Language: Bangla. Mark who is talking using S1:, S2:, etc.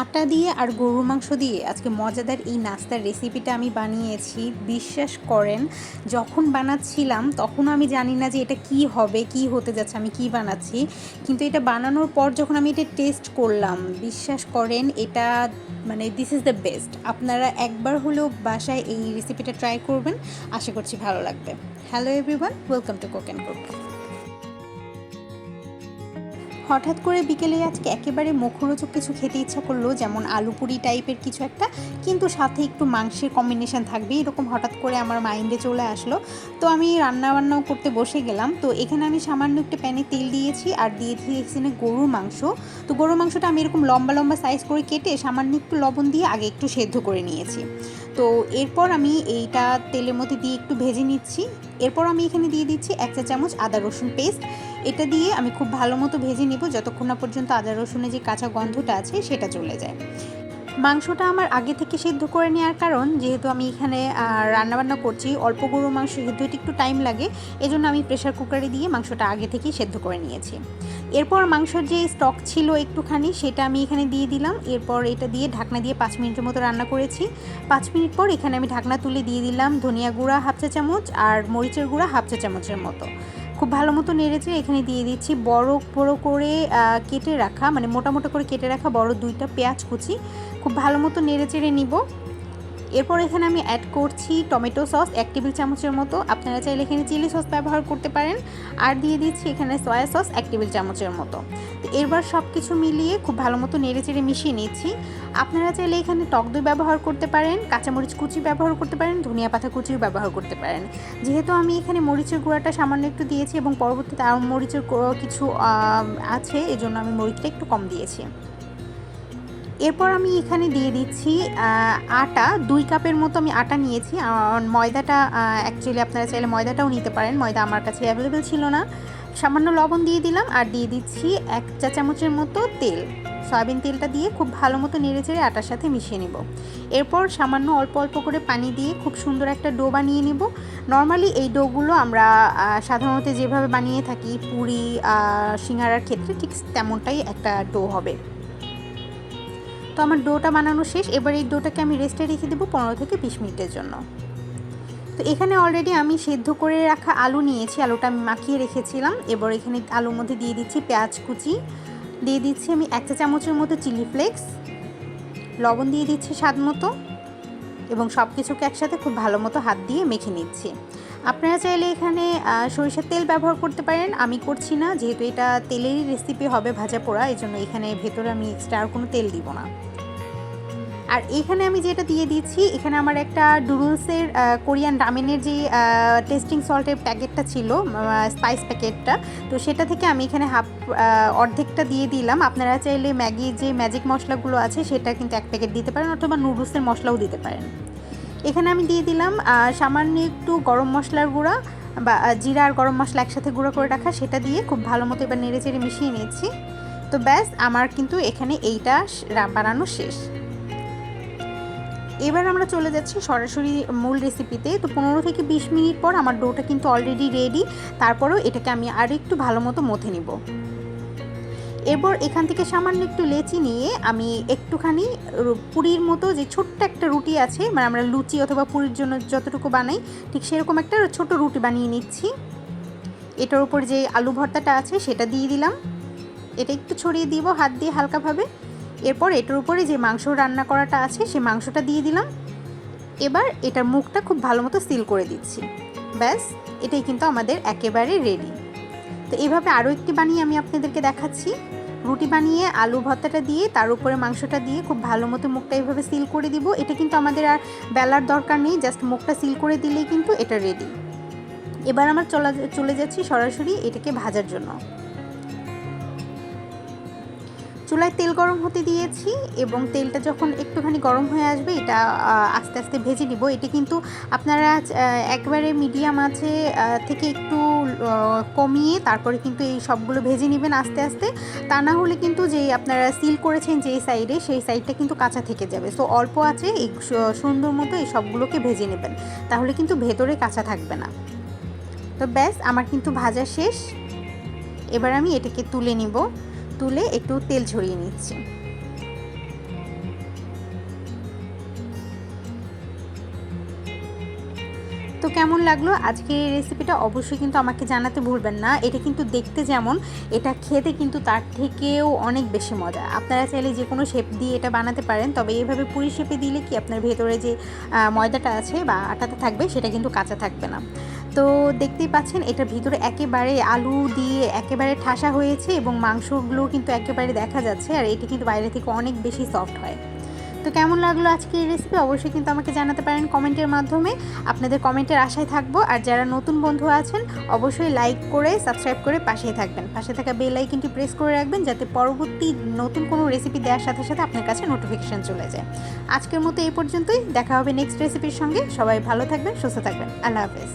S1: আটা দিয়ে আর গরুর মাংস দিয়ে আজকে মজাদার এই নাস্তার রেসিপিটা আমি বানিয়েছি। বিশ্বাস করেন, যখন বানাচ্ছিলাম তখনও আমি জানি না যে এটা কি হবে, কি হতে যাচ্ছে, আমি কি বানাচ্ছি। কিন্তু এটা বানানোর পর যখন আমি এটা টেস্ট করলাম, বিশ্বাস করেন এটা মানে দিস ইজ দ্য বেস্ট। আপনারা একবার হলেও বাসায় এই রেসিপিটা ট্রাই করবেন, আশা করছি ভালো লাগবে। Hello everyone, welcome to cook and cook. হঠাৎ করে বিকেলে আজকে একেবারে মুখরোচক কিছু খেতে ইচ্ছা করলো, যেমন আলু পুরি টাইপের কিছু একটা, কিন্তু সাথে একটু মাংসের কম্বিনেশন থাকবে, এরকম হঠাৎ করে আমার মাইন্ডে চলে আসলো। তো আমি রান্নাবান্নাও করতে বসে গেলাম। তো এখানে আমি সামান্য একটু প্যানে তেল দিয়েছি আর দিয়ে দিয়েছি গরুর মাংস। তো গরুর মাংসটা আমি এরকম লম্বা লম্বা সাইজ করে কেটে সামান্য একটু লবণ দিয়ে আগে একটু সেদ্ধ করে নিয়েছি। তো এরপর আমি এইটা তেলের মধ্যে দিয়ে একটু ভেজে নিচ্ছি। এরপর আমি এখানে দিয়ে দিচ্ছি 1 চা চামচ আদা রসুন পেস্ট। এটা দিয়ে আমি খুব ভালো মতো ভেজে নিব যতক্ষণ না পর্যন্ত আদা রসুনের যে কাঁচা গন্ধটা আছে সেটা চলে যায়। মাংসটা আমার আগে থেকে সিদ্ধ করে নেওয়ার কারণ, যেহেতু আমি এখানে রান্নাবান্না করছি, অল্প গরুর মাংস সিদ্ধ হতে একটু টাইম লাগে, এজন্য আমি প্রেশার কুকারে দিয়ে মাংসটা আগে থেকেই সেদ্ধ করে নিয়েছি। এরপর মাংসের যে স্টক ছিল একটুখানি, সেটা আমি এখানে দিয়ে দিলাম। এরপর এটা দিয়ে ঢাকনা দিয়ে 5 মিনিটের মতো রান্না করেছি। 5 মিনিট পর এখানে আমি ঢাকনা তুলে দিয়ে দিলাম ধনিয়া গুঁড়া 1/2 চা চামচ আর মরিচের গুঁড়া 1/2 চা চামচের মতো। খুব ভালো মতো নেড়েচে এখানে দিয়ে দিচ্ছি বড় বড় করে কেটে রাখা, মানে মোটা মোটা করে কেটে রাখা বড় 2টা পেঁয়াজ কুচি। খুব ভালো মতো নেড়েচেড়ে নিব। এরপর এখানে আমি অ্যাড করছি টমেটো সস 1 টেবিল চামচের মতো। আপনারা চাইলে এখানে চিলি সস ব্যবহার করতে পারেন। আর দিয়ে দিচ্ছি এখানে সয়া সস 1 টেবিল চামচের মতো। তো এরবার সব কিছু মিলিয়ে খুব ভালো মতো নেড়েচেড়ে মিশিয়ে নিচ্ছি। আপনারা চাইলে এখানে টক দই ব্যবহার করতে পারেন, কাঁচামরিচ কুচি ব্যবহার করতে পারেন, ধনিয়া পাতা কুচিও ব্যবহার করতে পারেন। যেহেতু আমি এখানে মরিচের গুঁড়াটা সামান্য একটু দিয়েছি এবং পরবর্তীতে আরও মরিচের কিছু আছে, এজন্য আমি মরিচটা একটু কম দিয়েছি। এরপর আমি এখানে দিয়ে দিচ্ছি আটা 2 কাপের মতো আমি আটা নিয়েছি। ময়দাটা অ্যাকচুয়ালি আপনারা চাইলে ময়দাটাও নিতে পারেন, ময়দা আমার কাছে অ্যাভেলেবেল ছিল না। সামান্য লবণ দিয়ে দিলাম আর দিয়ে দিচ্ছি 1 চা চামচের মতো তেল। সয়াবিন তেলটা দিয়ে খুব ভালো মতো নেড়েচেড়ে আটার সাথে মিশিয়ে নেব। এরপর সামান্য অল্প অল্প করে পানি দিয়ে খুব সুন্দর একটা ডো বানিয়ে নেব। নর্মালি এই ডোগুলো আমরা সাধারণত যেভাবে বানিয়ে থাকি পুরি সিঙ্গারার ক্ষেত্রে, ঠিক তেমনটাই একটা ডো হবে। তো আমার ডোটা বানানো শেষ। এবার এই ডোটাকে আমি রেস্টে রেখে দেবো 15 থেকে 20 মিনিটের জন্য। তো এখানে অলরেডি আমি সেদ্ধ করে রাখা আলু নিয়েছি, আলুটা আমি মাখিয়ে রেখেছিলাম। এবার এখানে আলুর মধ্যে দিয়ে দিচ্ছি পেঁয়াজ কুচি, দিয়ে দিচ্ছি আমি 1 চা চামচের মতো চিলি ফ্লেক্স, লবণ দিয়ে দিচ্ছি স্বাদ মতো, এবং সব কিছুকে একসাথে খুব ভালো মতো হাত দিয়ে মেখে নিচ্ছি। আপনারা চাইলে এখানে সরিষার তেল ব্যবহার করতে পারেন, আমি করছি না, যেহেতু এটা তেলেরই রেসিপি হবে ভাজা পোড়া, এই জন্য এখানে ভেতরে আমি এক্সট্রা আর কোনো তেল দিব না। আর এখানে আমি যেটা দিয়ে দিচ্ছি, এখানে আমার একটা ডুডলসের কোরিয়ান রামেনের যে টেস্টিং সল্টের প্যাকেটটা ছিল, স্পাইস প্যাকেটটা, তো সেটা থেকে আমি এখানে অর্ধেকটা দিয়ে দিলাম। আপনারা চাইলে ম্যাগির যে ম্যাজিক মশলাগুলো আছে সেটা কিন্তু 1 প্যাকেট দিতে পারেন, অথবা নুডলসের মশলাও দিতে পারেন। এখানে আমি দিয়ে দিলাম সামান্য একটু গরম মশলার গুঁড়া, বা জিরা আর গরম মশলা একসাথে গুঁড়ো করে রাখা, সেটা দিয়ে খুব ভালো মতো এবার নেড়েচেড়ে মিশিয়ে নিচ্ছি। তো ব্যাস, আমার কিন্তু এখানে এইটা বানানো শেষ। এবার আমরা চলে যাচ্ছি সরাসরি মূল রেসিপিতে। তো 15 থেকে 20 মিনিট পর আমার ডোটা কিন্তু অলরেডি রেডি। তারপরেও এটাকে আমি আরও একটু ভালো মতো মথে নিব। এরপর এখান থেকে সামান্য একটু লেচি নিয়ে আমি একটুখানি পুরির মতো যে ছোট্ট একটা রুটি আছে, মানে আমরা লুচি অথবা পুরির জন্য যতটুকু বানাই ঠিক সেরকম একটা ছোট রুটি বানিয়ে নিচ্ছি। এটার উপর যে আলু ভর্তাটা আছে সেটা দিয়ে দিলাম, এটা একটু ছড়িয়ে দিব হাত দিয়ে হালকাভাবে। এরপর এটার উপরে যে মাংস রান্না করাটা আছে সেই মাংসটা দিয়ে দিলাম। এবার এটার মুখটা খুব ভালো মতো সিল করে দিচ্ছি। ব্যাস, এটাই কিন্তু আমাদের একেবারে রেডি। তো এইভাবে আরও একটি বানিয়ে আমি আপনাদেরকে দেখাচ্ছি। রুটি বানিয়ে আলু ভর্তাটা দিয়ে তার উপরে মাংসটা দিয়ে খুব ভালো মতো মুখটা এইভাবে সিল করে দিব। এটা কিন্তু আমাদের আর বেলার দরকার নেই, জাস্ট মুখটা সিল করে দিলেই কিন্তু এটা রেডি। এবার আমার চলে যাচ্ছি সরাসরি এটাকে ভাজার জন্য। চুলায় তেল গরম হতে দিয়েছি, এবং তেলটা যখন একটুখানি গরম হয়ে আসবে এটা আস্তে আস্তে ভেজে নিব। এটা কিন্তু আপনারা একবারে মিডিয়াম আছে থেকে একটু কমিয়ে তারপরে কিন্তু এই সবগুলো ভেজে নেবেন আস্তে আস্তে। তা না হলে কিন্তু যেই আপনারা সিল করেছেন যেই সাইডে, সেই সাইডটা কিন্তু কাঁচা থেকে যাবে। সো অল্প আছে এই সুন্দর মতো এই সবগুলোকে ভেজে নেবেন, তাহলে কিন্তু ভেতরে কাঁচা থাকবে না। তো ব্যাস, আমার কিন্তু ভাজা শেষ। এবার আমি এটাকে তুলে নিব, তুলে একটু তেল ঝরিয়ে নিচ্ছি। তো কেমন লাগলো আজকের এই রেসিপিটা অবশ্যই কিন্তু আমাকে জানাতে ভুলবেন না। এটা কিন্তু দেখতে যেমন, এটা খেতে কিন্তু তার থেকেও অনেক বেশি মজা। আপনারা চাইলে যে কোনো শেপ দিয়ে এটা বানাতে পারেন, তবে এইভাবে পুরি শেপে দিলে কি আপনার ভেতরে যে ময়দাটা আছে বা আটাটা থাকবে সেটা কিন্তু কাঁচা থাকবে না। তো দেখতেই পাচ্ছেন এটার ভিতরে একেবারে আলু দিয়ে একেবারে ঠাসা হয়েছে এবং মাংসগুলো কিন্তু একেবারে দেখা যাচ্ছে, আর এটি কিন্তু বাইরে থেকে অনেক বেশি সফট হয়। তো কেমন লাগলো আজকে এই রেসিপি অবশ্যই কিন্তু আমাকে জানাতে পারেন কমেন্টের মাধ্যমে। আপনাদের কমেন্টের আশায় থাকবো। আর যারা নতুন বন্ধু আছেন অবশ্যই লাইক করে সাবস্ক্রাইব করে পাশেই থাকবেন, পাশে থাকা বেল আইকনটি প্রেস করে রাখবেন যাতে পরবর্তী নতুন কোনো রেসিপি দেওয়ার সাথে সাথে আপনার কাছে নোটিফিকেশান চলে যায়। আজকের মতো এই পর্যন্তই, দেখা হবে নেক্সট রেসিপির সঙ্গে। সবাই ভালো থাকবেন, সুস্থ থাকবেন, আল্লাহ হাফেজ।